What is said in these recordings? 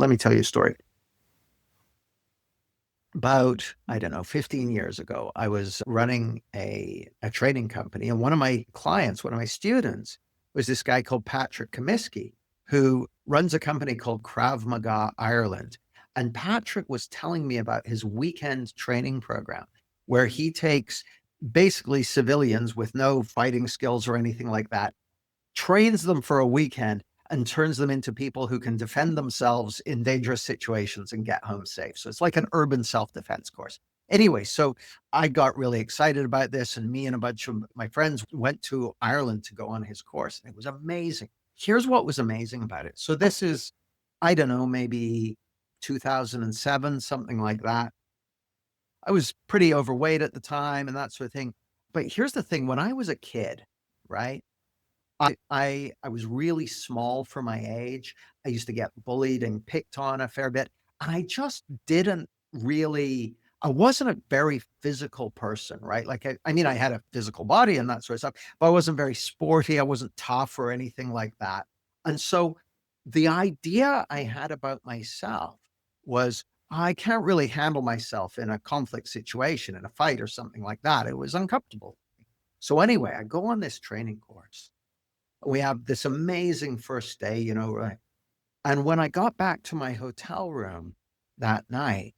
Let me tell you a story. About, I don't know, 15 years ago, I was running a training company, and one of my clients, one of my students, was this guy called Patrick Comiskey, who runs a company called Krav Maga Ireland. And Patrick was telling me about his weekend training program, where he takes basically civilians with no fighting skills or anything like that, trains them for a weekend and turns them into people who can defend themselves in dangerous situations and get home safe. So it's like an urban self-defense course. Anyway, so I got really excited about this, and me and a bunch of my friends went to Ireland to go on his course. And it was amazing. Here's what was amazing about it. So this is, I don't know, maybe 2007, something like that. I was pretty overweight at the time and that sort of thing. But here's the thing, when I was a kid, right? I was really small for my age. I used to get bullied and picked on a fair bit, and I just didn't really I wasn't a very physical person, right? Like, I mean, I had a physical body and that sort of stuff, but I wasn't very sporty, I wasn't tough or anything like that, and so, the idea I had about myself was, I can't really handle myself in a conflict situation, in a fight or something like that. It was uncomfortable. So anyway, I go on this training course. We have this amazing first day, right? And when I got back to my hotel room that night,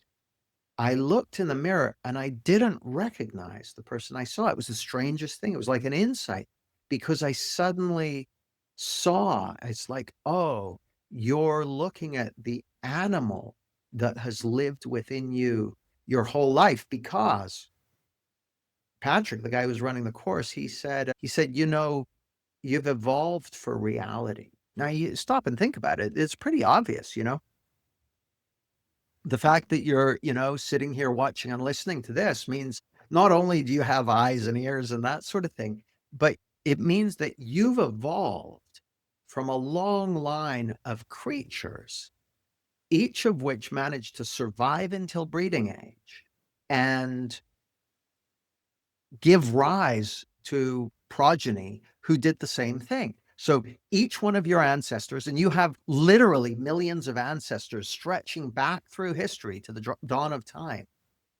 I looked in the mirror and I didn't recognize the person I saw. It was the strangest thing. It was like an insight because I suddenly saw, it's like, oh, you're looking at the animal that has lived within you your whole life. Because Patrick, the guy who was running the course, he said, you've evolved for reality. Now you stop and think about it. It's pretty obvious. The fact that you're, sitting here watching and listening to this means not only do you have eyes and ears and that sort of thing, but it means that you've evolved from a long line of creatures, each of which managed to survive until breeding age and give rise to progeny who did the same thing. So each one of your ancestors, and you have literally millions of ancestors stretching back through history to the dawn of time,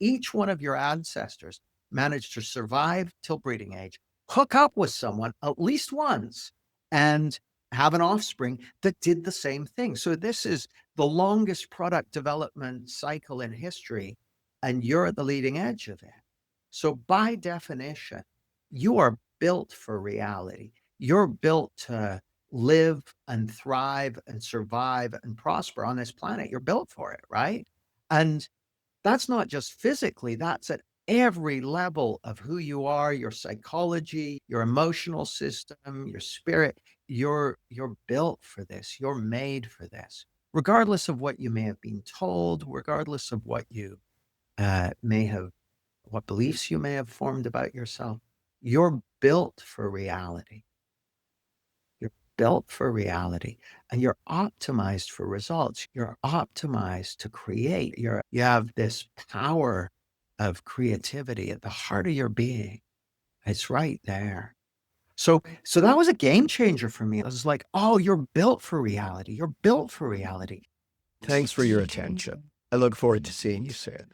each one of your ancestors managed to survive till breeding age, hook up with someone at least once, and have an offspring that did the same thing. So this is the longest product development cycle in history, and you're at the leading edge of it. So by definition, you are built for reality. You're built to live and thrive and survive and prosper on this planet. You're built for it, right? And that's not just physically, that's at every level of who you are, your psychology, your emotional system, your spirit. You're built for this. You're made for this. Regardless of what you may have been told, regardless of what you may have what beliefs you may have formed about yourself. You're built for reality. You're built for reality, and you're optimized for results. You're optimized to create. You have this power of creativity at the heart of your being. It's right there. So that was a game changer for me. I was like, oh, you're built for reality. You're built for reality. Thanks for your attention. I look forward to seeing you soon.